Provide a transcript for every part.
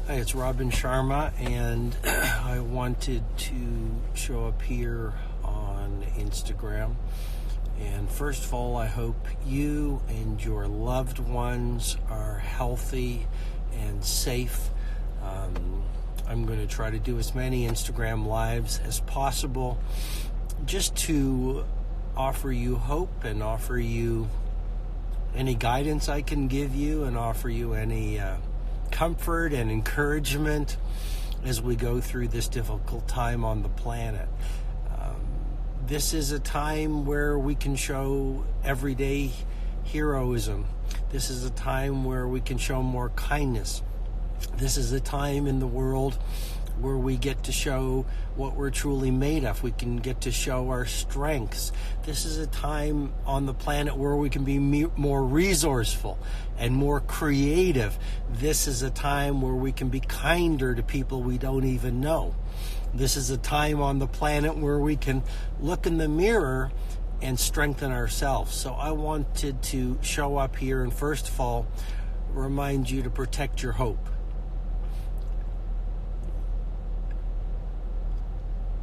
Hi, it's Robin Sharma, and I wanted to show up here on Instagram. And first of all, I hope you and your loved ones are healthy and safe. I'm going to try to do as many Instagram lives as possible just to offer you hope and offer you any guidance I can give you and offer you any comfort and encouragement as we go through this difficult time on the planet. This is a time where we can show everyday heroism. This is a time where we can show more kindness. This is a time in the world where we get to show what we're truly made of. We can get to show our strengths. This is a time on the planet where we can be more resourceful and more creative. This is a time where we can be kinder to people we don't even know. This is a time on the planet where we can look in the mirror and strengthen ourselves. So I wanted to show up here and first of all, remind you to protect your hope.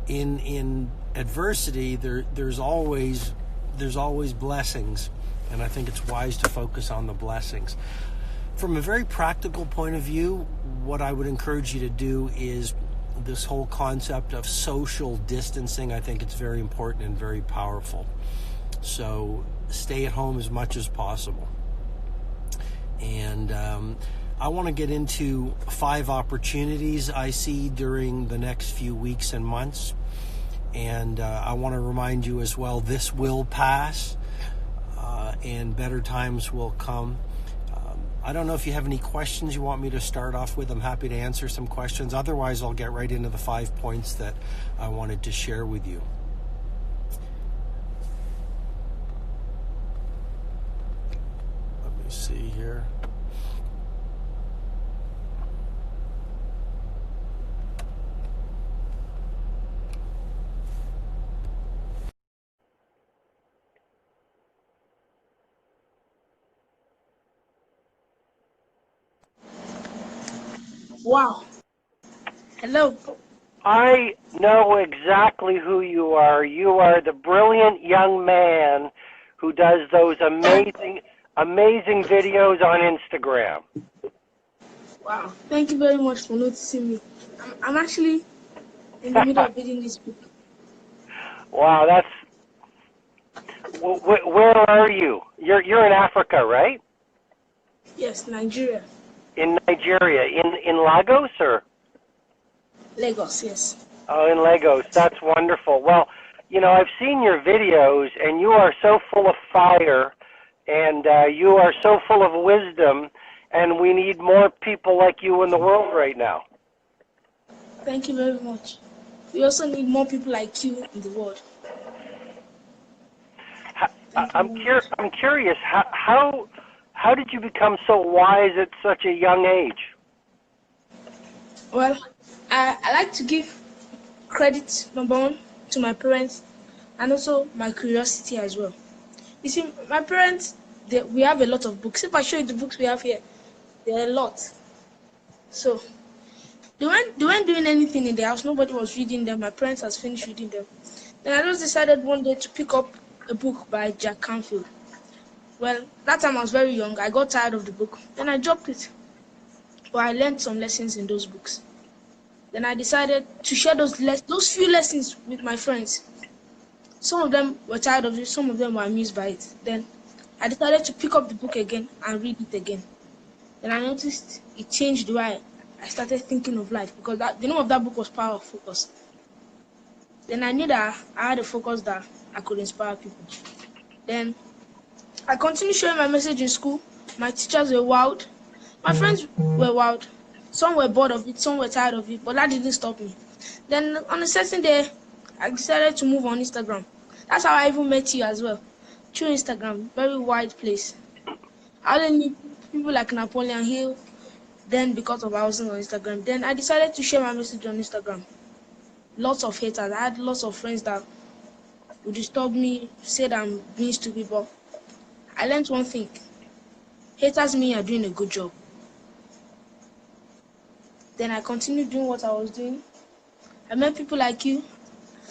In adversity, there's always blessings, and I think it's wise to focus on the blessings. From a very practical point of view, what I would encourage you to do is this whole concept of social distancing. I think it's very important and very powerful. So stay at home as much as possible. And I want to get into 5 opportunities I see during the next few weeks and months. And I want to remind you as well, this will pass and better times will come. I don't know if you have any questions you want me to start off with. I'm happy to answer some questions. Otherwise, I'll get right into the 5 points that I wanted to share with you. Let me see here. Wow. Hello. I know exactly who you are. You are the brilliant young man who does those amazing videos on Instagram. Wow. Thank you very much for noticing me. I'm actually in the middle of reading this book. Wow, where are you? You're in Africa, right? Yes, Nigeria. In Nigeria, in Lagos or? Lagos, yes. Oh, in Lagos. That's wonderful. Well, I've seen your videos, and you are so full of fire, and you are so full of wisdom, and we need more people like you in the world right now. Thank you very much. We also need more people like you in the world. I'm curious, how did you become so wise at such a young age? Well, I like to give credit, number one, to my parents and also my curiosity as well. You see, my parents, we have a lot of books. If I show you the books we have here, there are a lot. So they weren't doing anything in the house. Nobody was reading them. My parents has finished reading them. Then I just decided one day to pick up a book by Jack Canfield. Well, that time I was very young. I got tired of the book. Then I dropped it. But I learned some lessons in those books. Then I decided to share those few lessons with my friends. Some of them were tired of it. Some of them were amused by it. Then I decided to pick up the book again and read it again. Then I noticed it changed the way I started thinking of life, because the name of that book was Power of Focus. Then I knew that I had a focus that I could inspire people. Then I continued sharing my message in school. My teachers were wild. My friends were wild. Some were bored of it, some were tired of it, but that didn't stop me. Then on a certain day, I decided to move on Instagram. That's how I even met you as well. Through Instagram, very wide place. I didn't meet people like Napoleon Hill then because of I was on Instagram. Then I decided to share my message on Instagram. Lots of haters. I had lots of friends that would disturb me, say that I'm being stupid, but I learned one thing. Haters mean you're doing a good job. Then I continued doing what I was doing. I met people like you.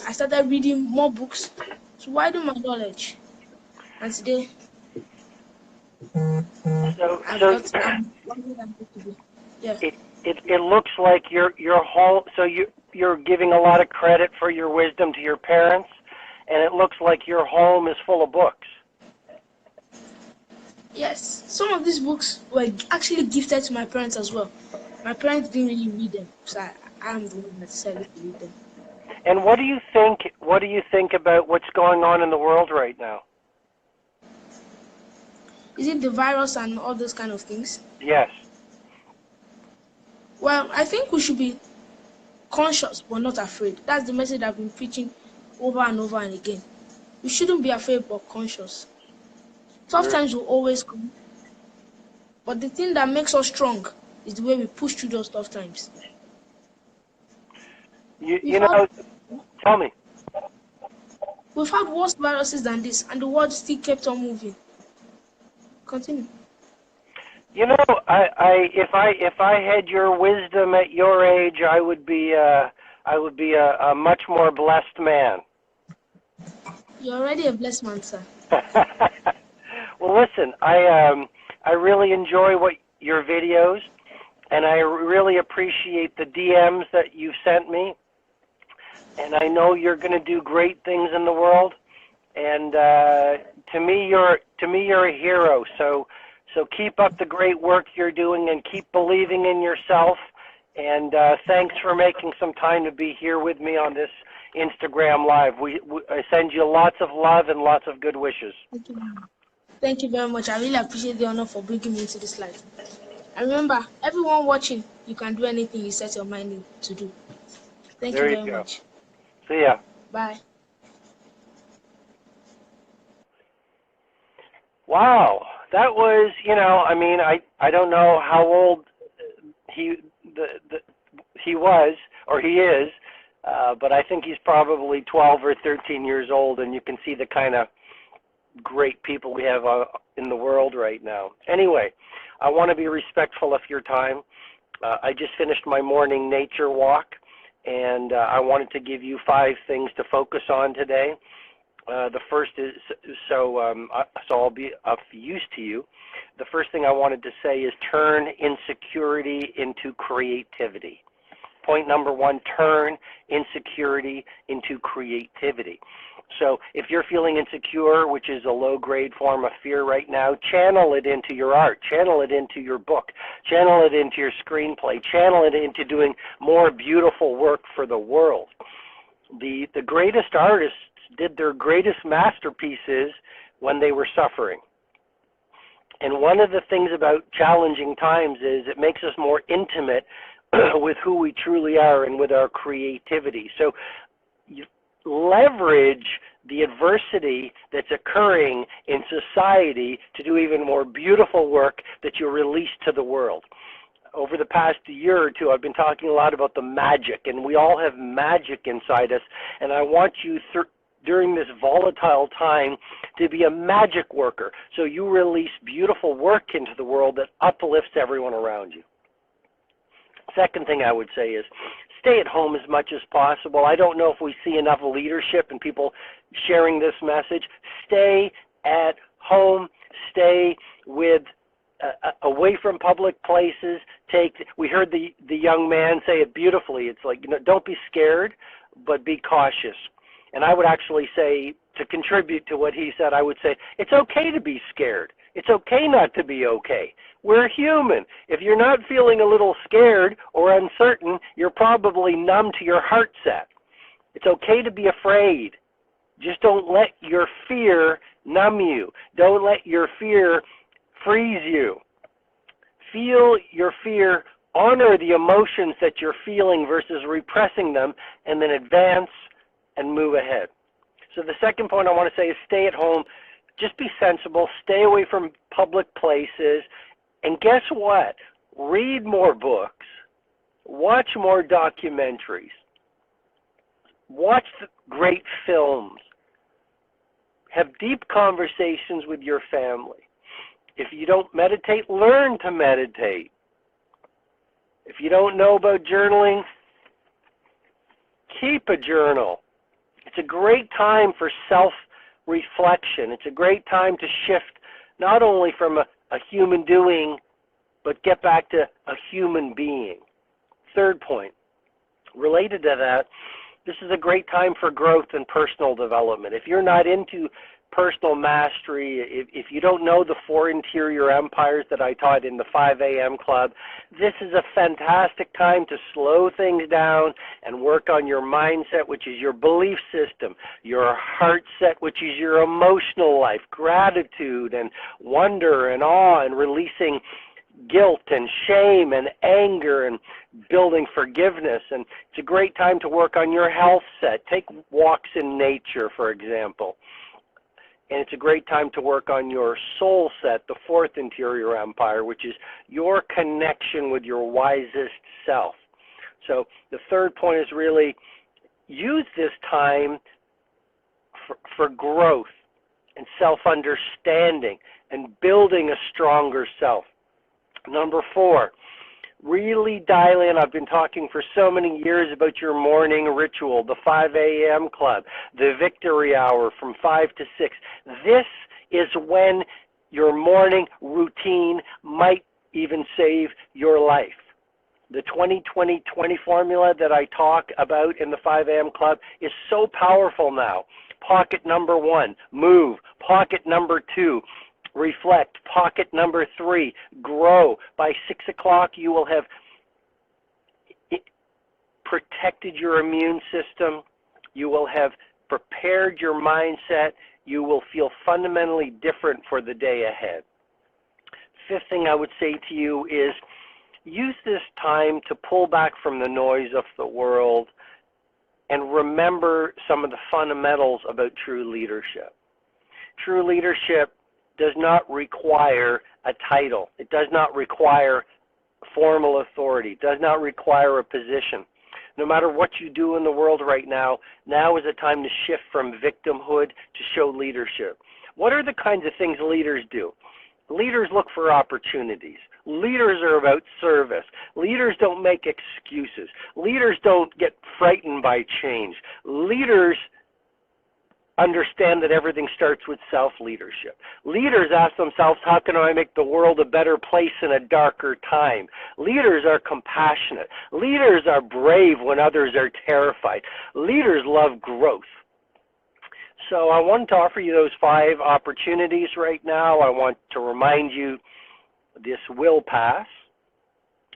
I started reading more books to widen my knowledge. And today, So, I've so got, I'm what I'm going to be. Yeah. it looks like your home. So you're giving a lot of credit for your wisdom to your parents, and it looks like your home is full of books. Yes, some of these books were actually gifted to my parents as well. My parents didn't really read them, so I'm the one that decided to read them. And what do you think? What do you think about what's going on in the world right now? Is it the virus and all those kind of things? Yes. Well, I think we should be conscious but not afraid. That's the message I've been preaching over and over and again. We shouldn't be afraid but conscious. Tough times will always come, but the thing that makes us strong is the way we push through those tough times. We've You had know, tell me. we've had worse viruses than this, and the world still kept on moving. Continue. You know, if I had your wisdom at your age, I would be a much more blessed man. You're already a blessed man, sir. Well, listen, I really enjoy your videos, and I really appreciate the DMs that you've sent me, and I know you're going to do great things in the world, and to me you're a hero. So keep up the great work you're doing, and keep believing in yourself. And thanks for making some time to be here with me on this Instagram Live. I send you lots of love and lots of good wishes. Thank you. Thank you very much. I really appreciate the honor for bringing me into this life. And remember, everyone watching, you can do anything you set your mind to do. Thank you very much. See ya. Bye. Wow, that was, I mean, I don't know how old he was or he is, but I think he's probably 12 or 13 years old, and you can see the kind of great people we have in the world right now. Anyway, I want to be respectful of your time. I just finished my morning nature walk, and I wanted to give you 5 things to focus on today. The first is, so I'll be of use to you. The first thing I wanted to say is turn insecurity into creativity. Point number 1, turn insecurity into creativity. So if you're feeling insecure, which is a low-grade form of fear right now, channel it into your art, channel it into your book, channel it into your screenplay, channel it into doing more beautiful work for the world. The greatest artists did their greatest masterpieces when they were suffering. And one of the things about challenging times is it makes us more intimate with who we truly are and with our creativity. So you leverage the adversity that's occurring in society to do even more beautiful work that you release to the world. Over the past year or two, I've been talking a lot about the magic, and we all have magic inside us, and I want you during this volatile time to be a magic worker, so you release beautiful work into the world that uplifts everyone around you. Second thing I would say is stay at home as much as possible. I don't know if we see enough leadership and people sharing this message. Stay at home. Stay away from public places. We heard the young man say it beautifully. It's like, don't be scared, but be cautious. And I would actually say, to contribute to what he said, I would say, it's okay to be scared. It's okay not to be okay. We're human. If you're not feeling a little scared or uncertain, you're probably numb to your heart set. It's okay to be afraid. Just don't let your fear numb you. Don't let your fear freeze you. Feel your fear. Honor the emotions that you're feeling versus repressing them, and then advance and move ahead. So the second point I want to say is stay at home. Just be sensible. Stay away from public places. And guess what? Read more books. Watch more documentaries. Watch great films. Have deep conversations with your family. If you don't meditate, learn to meditate. If you don't know about journaling, keep a journal. It's a great time for self-reflection. It's a great time to shift not only from a human doing, but get back to a human being. Third point, related to that, this is a great time for growth and personal development. If you're not into personal mastery, if you don't know the 4 interior empires that I taught in the 5 a.m. club, this is a fantastic time to slow things down and work on your mindset, which is your belief system, your heart set, which is your emotional life, gratitude and wonder and awe, and releasing guilt and shame and anger and building forgiveness. And it's a great time to work on your health set. Take walks in nature, for example. And it's a great time to work on your soul set, the 4th interior empire, which is your connection with your wisest self. So the third point is really use this time for growth and self-understanding and building a stronger self. Number 4, really dial in. I've been talking for so many years about your morning ritual, the 5 a.m. club, the victory hour from 5 to 6. This is when your morning routine might even save your life. The 20-20-20 formula that I talk about in the 5 a.m. club is so powerful now. Pocket number 1, move. Pocket number 2, reflect. Pocket number 3, grow. By 6 o'clock, you will have protected your immune system. You will have prepared your mindset. You will feel fundamentally different for the day ahead. Fifth thing I would say to you is use this time to pull back from the noise of the world and remember some of the fundamentals about true leadership. True leadership does not require a title. It does not require formal authority. It does not require a position. No matter what you do in the world right now, now is a time to shift from victimhood to show leadership. What are the kinds of things leaders do? Leaders look for opportunities. Leaders are about service. Leaders don't make excuses. Leaders don't get frightened by change. Leaders understand that everything starts with self-leadership. Leaders ask themselves, how can I make the world a better place in a darker time? Leaders are compassionate. Leaders are brave when others are terrified. Leaders love growth. So I wanted to offer you those 5 opportunities right now. I want to remind you this will pass.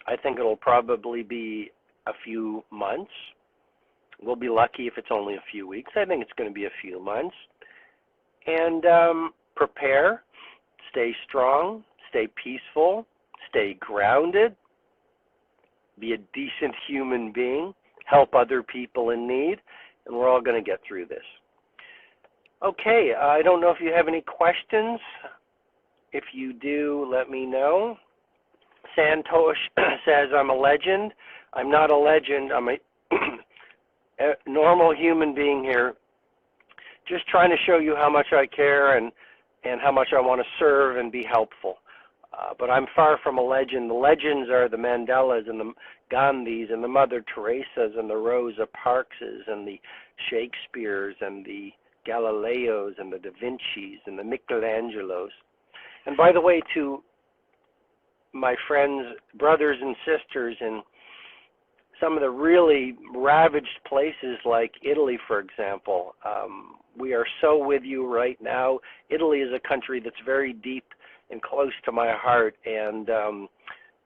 I think it'll probably be a few months. We'll be lucky if it's only a few weeks. I think it's going to be a few months. And prepare, stay strong, stay peaceful, stay grounded, be a decent human being, help other people in need, and we're all going to get through this. Okay, I don't know if you have any questions. If you do, let me know. Santosh says, I'm a legend. I'm not a legend. I'm a normal human being here, just trying to show you how much I care and how much I want to serve and be helpful. But I'm far from a legend. The legends are the Mandelas and the Gandhis and the Mother Teresas and the Rosa Parkses and the Shakespeares and the Galileos and the Da Vincis and the Michelangelos. And by the way, to my friends, brothers and sisters in some of the really ravaged places like Italy, for example, we are so with you right now. Italy is a country that's very deep and close to my heart, and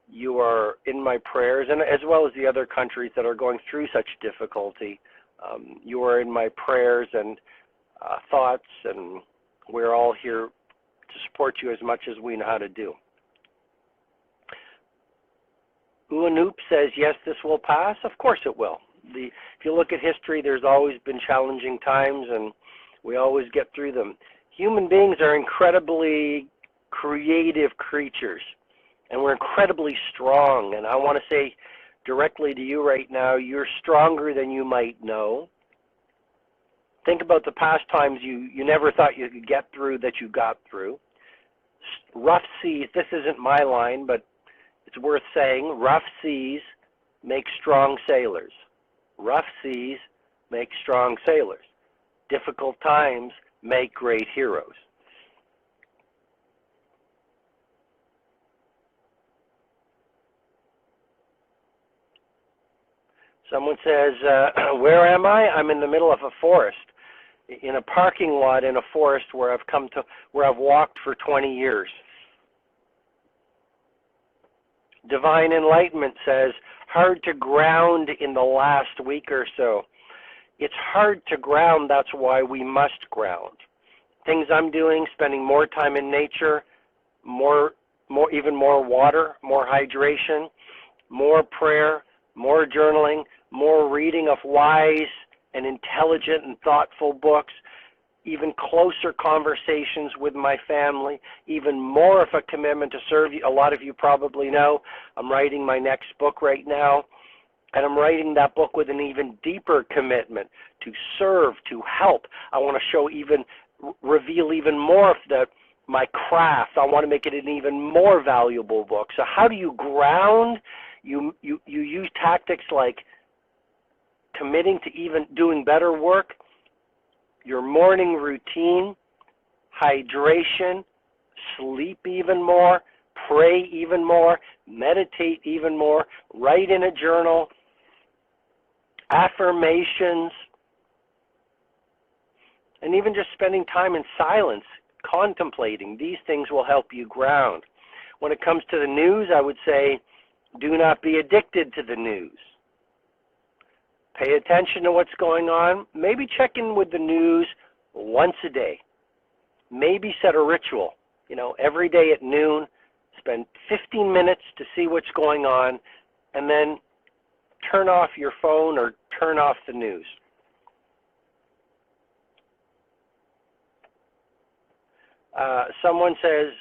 you are in my prayers, and as well as the other countries that are going through such difficulty. You are in my prayers and thoughts, and we're all here to support you as much as we know how to do. Uanoop says, yes, this will pass. Of course it will. If you look at history, there's always been challenging times, and we always get through them. Human beings are incredibly creative creatures, and we're incredibly strong. And I want to say directly to you right now, you're stronger than you might know. Think about the past times you never thought you could get through that you got through. Rough seas, this isn't my line, but It's worth saying, rough seas make strong sailors. Rough seas make strong sailors. Difficult times make great heroes. Someone says, where am I? I'm in the middle of a forest, in a parking lot in a forest where I've walked for 20 years. Divine Enlightenment says, hard to ground in the last week or so. It's hard to ground, that's why we must ground. Things I'm doing, spending more time in nature, even more water, more hydration, more prayer, more journaling, more reading of wise and intelligent and thoughtful books, even closer conversations with my family, even more of a commitment to serve you. A lot of you probably know I'm writing my next book right now, and I'm writing that book with an even deeper commitment to serve, to help. I want to reveal even more of my craft. I want to make it an even more valuable book. So how do you ground? You use tactics like committing to even doing better work, your morning routine, hydration, sleep even more, pray even more, meditate even more, write in a journal, affirmations, and even just spending time in silence, contemplating. These things will help you ground. When it comes to the news, I would say, do not be addicted to the news. Pay attention to what's going on. Maybe check in with the news once a day. Maybe set a ritual. Every day at noon, spend 15 minutes to see what's going on, and then turn off your phone or turn off the news. Someone says,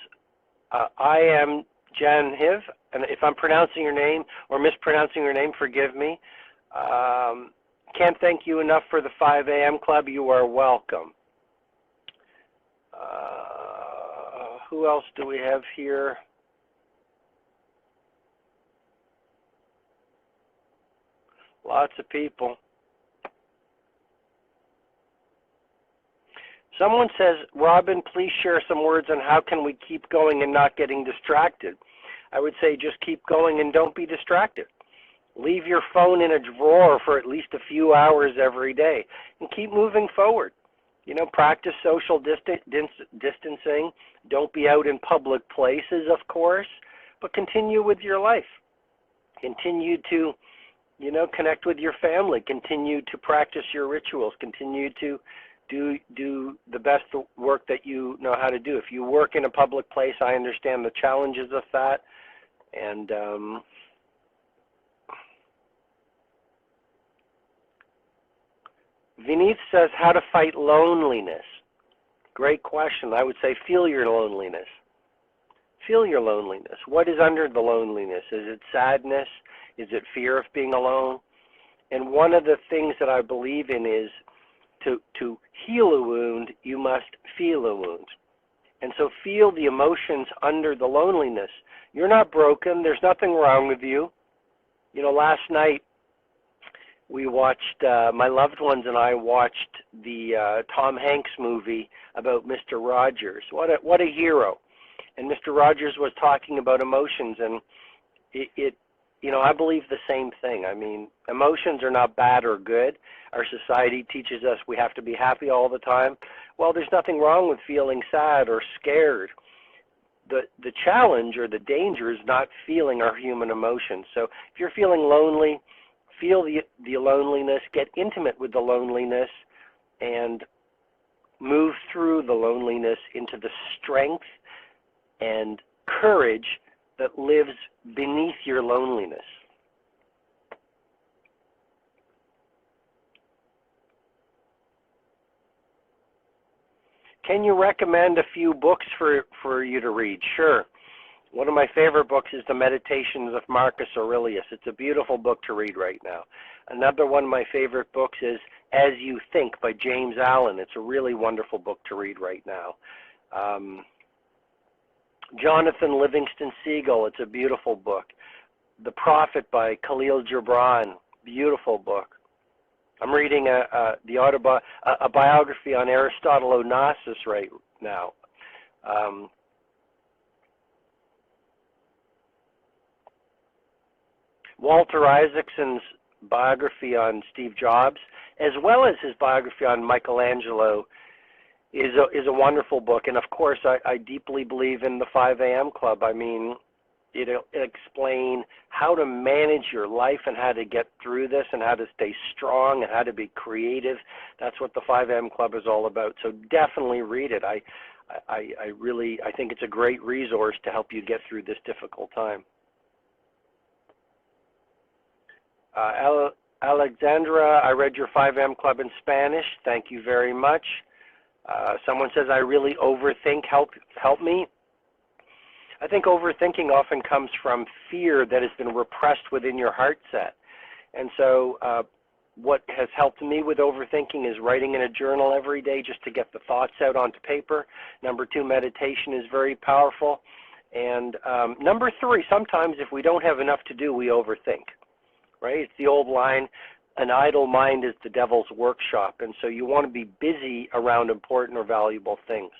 I am Jan Hiv, and if I'm pronouncing your name or mispronouncing your name, forgive me. Can't thank you enough for the 5 a.m. club. You are welcome. Who else do we have here? Lots of people. Someone says, Robin, please share some words on how can we keep going and not getting distracted. I would say just keep going and don't be distracted. Leave your phone in a drawer for at least a few hours every day and keep moving forward. Practice social distancing. Don't be out in public places, of course, but continue with your life. Continue to, connect with your family. Continue to practice your rituals. Continue to do the best work that you know how to do. If you work in a public place, I understand the challenges of that. And Vineeth says, how to fight loneliness. Great question. I would say feel your loneliness. Feel your loneliness. What is under the loneliness? Is it sadness? Is it fear of being alone? And one of the things that I believe in is to heal a wound, you must feel a wound. And so feel the emotions under the loneliness. You're not broken. There's nothing wrong with you. Last night we watched, my loved ones and I watched the Tom Hanks movie about Mr. Rogers. What a hero. And Mr. Rogers was talking about emotions, and I believe the same thing. I mean, emotions are not bad or good. Our society teaches us we have to be happy all the time. Well, there's nothing wrong with feeling sad or scared. The challenge or the danger is not feeling our human emotions. So if you're feeling lonely, feel the loneliness, get intimate with the loneliness, and move through the loneliness into the strength and courage that lives beneath your loneliness. Can you recommend a few books for you to read? Sure. One of my favorite books is The Meditations of Marcus Aurelius. It's a beautiful book to read right now. Another one of my favorite books is As You Think by James Allen. It's a really wonderful book to read right now. Jonathan Livingston Seagull, it's a beautiful book. The Prophet by Khalil Gibran. Beautiful book. I'm reading a biography on Aristotle Onassis right now. Walter Isaacson's biography on Steve Jobs, as well as his biography on Michelangelo, is a wonderful book. And of course, I deeply believe in the 5 a.m. Club. I mean, it'll explain how to manage your life and how to get through this and how to stay strong and how to be creative. That's what the 5 a.m. Club is all about. So definitely read it. I think it's a great resource to help you get through this difficult time. Alexandra, I read your 5 a.m. Club in Spanish. Thank you very much. Someone says, I really overthink. Help me. I think overthinking often comes from fear that has been repressed within your heart set. And so what has helped me with overthinking is writing in a journal every day just to get the thoughts out onto paper. Number 2, meditation is very powerful. And number 3, sometimes if we don't have enough to do, we overthink. Right? It's the old line, an idle mind is the devil's workshop. And so you want to be busy around important or valuable things.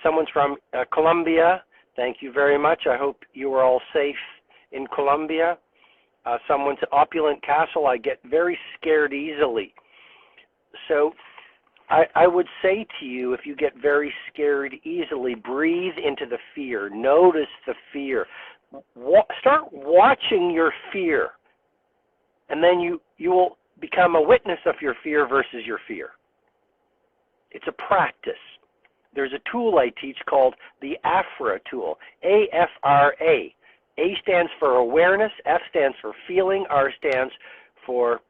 Someone's from Colombia. Thank you very much. I hope you are all safe in Colombia. Someone's opulent castle. I get very scared easily. So I would say to you, if you get very scared easily, breathe into the fear. Notice the fear. Start watching your fear, and then you will become a witness of your fear versus your fear. It's a practice. There's a tool I teach called the Afra Tool, A-F-R-A. A stands for awareness, F stands for feeling, A stands for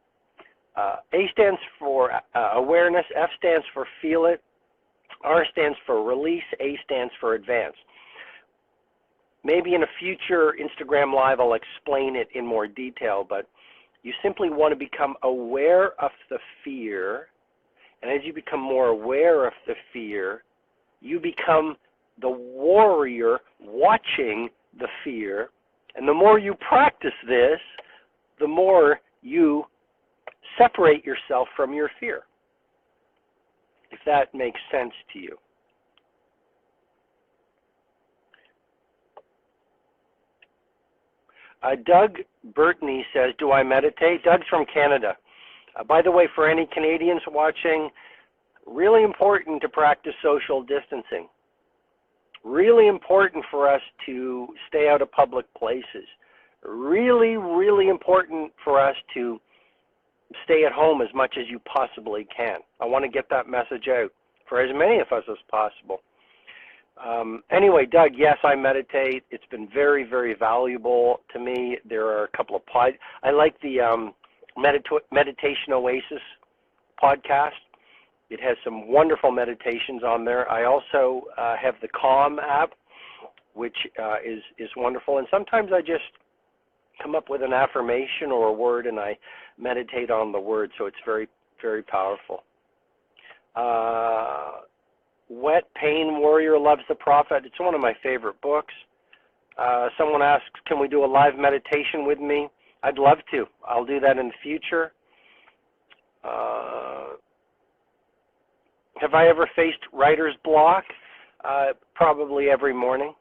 awareness, F stands for feel it, R stands for release, A stands for advance. Maybe in a future Instagram Live I'll explain it in more detail, but you simply want to become aware of the fear, and as you become more aware of the fear, you become the warrior watching the fear, and the more you practice this, the more you separate yourself from your fear, if that makes sense to you. Doug Burtney says, do I meditate? Doug's from Canada. By the way, for any Canadians watching, really important to practice social distancing. Really important for us to stay out of public places. Really, really important for us to stay at home as much as you possibly can. I want to get that message out for as many of us as possible. Anyway, Doug, yes, I meditate. It's been very, very valuable to me. There are a couple of I like the Meditation Oasis podcast. It has some wonderful meditations on there. I also have the Calm app, which is wonderful. And sometimes I just come up with an affirmation or a word, and I meditate on the word. So it's very, very powerful. Wet Pain Warrior Loves the Prophet. It's one of my favorite books. Someone asks, can we do a live meditation with me? I'd love to. I'll do that in the future. Have I ever faced writer's block? Probably every morning.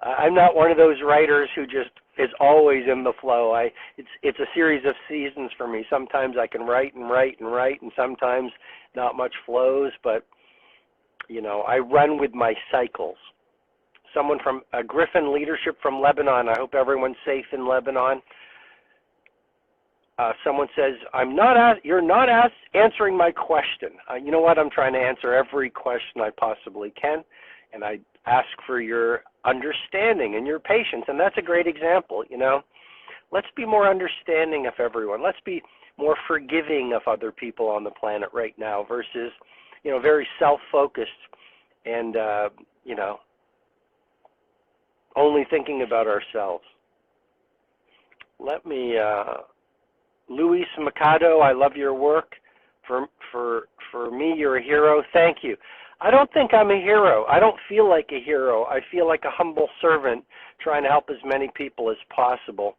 I'm not one of those writers who just is always in the flow. It's a series of seasons for me. Sometimes I can write and write and write, and sometimes not much flows, but you know, I run with my cycles. Someone from Griffin Leadership from Lebanon. I hope everyone's safe in Lebanon. Someone says, you're not answering my question. You know what? I'm trying to answer every question I possibly can, and I ask for your understanding and your patience, and that's a great example. You know, let's be more understanding of everyone. Let's be more forgiving of other people on the planet right now versus, you know, very self-focused and, you know, only thinking about ourselves. Let me, Luis Mercado, I love your work. For me, you're a hero. Thank you. I don't think I'm a hero. I don't feel like a hero. I feel like a humble servant trying to help as many people as possible.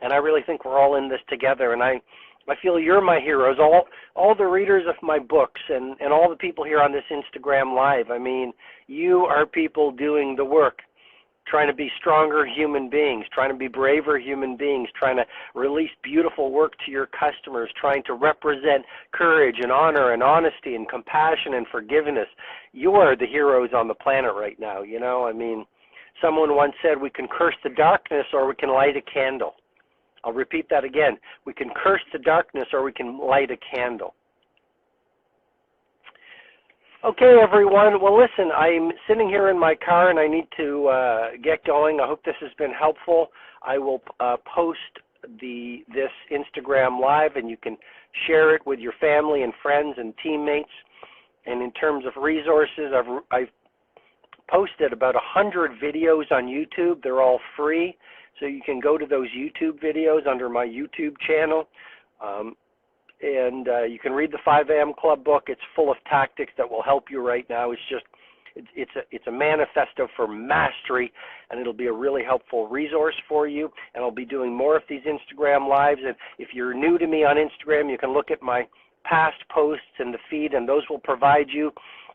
And I really think we're all in this together. And I feel you're my heroes, all the readers of my books and all the people here on this Instagram Live. I mean, you are people doing the work, trying to be stronger human beings, trying to be braver human beings, trying to release beautiful work to your customers, trying to represent courage and honor and honesty and compassion and forgiveness. You are the heroes on the planet right now, you know? I mean, someone once said we can curse the darkness or we can light a candle. I'll repeat that again. We can curse the darkness or we can light a candle. Okay, everyone. Well, listen, I'm sitting here in my car and I need to get going. I hope this has been helpful. I will post this Instagram Live, and you can share it with your family and friends and teammates. And in terms of resources, I've posted about 100 videos on YouTube. They're all free, so you can go to those YouTube videos under my YouTube channel. And you can read the 5 a.m. Club book. It's full of tactics that will help you right now. It's a manifesto for mastery, and it'll be a really helpful resource for you. And I'll be doing more of these Instagram Lives. And if you're new to me on Instagram, you can look at my past posts in the feed, and those will provide you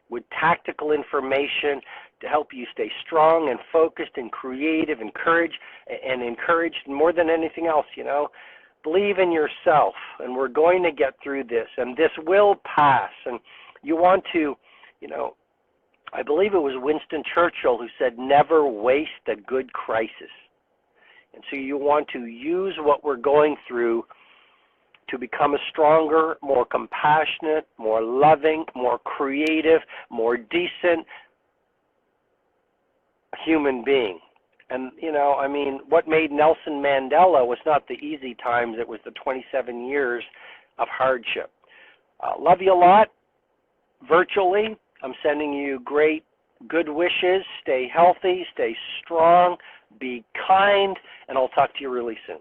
with tactical information to help you stay strong and focused and creative and encouraged more than anything else, you know. Believe in yourself, and we're going to get through this, and this will pass. And you want to, you know, I believe it was Winston Churchill who said, never waste a good crisis. And so you want to use what we're going through to become a stronger, more compassionate, more loving, more creative, more decent human being. And, you know, I mean, what made Nelson Mandela was not the easy times. It was the 27 years of hardship. Love you a lot. Virtually, I'm sending you great good wishes. Stay healthy, stay strong, be kind, and I'll talk to you really soon.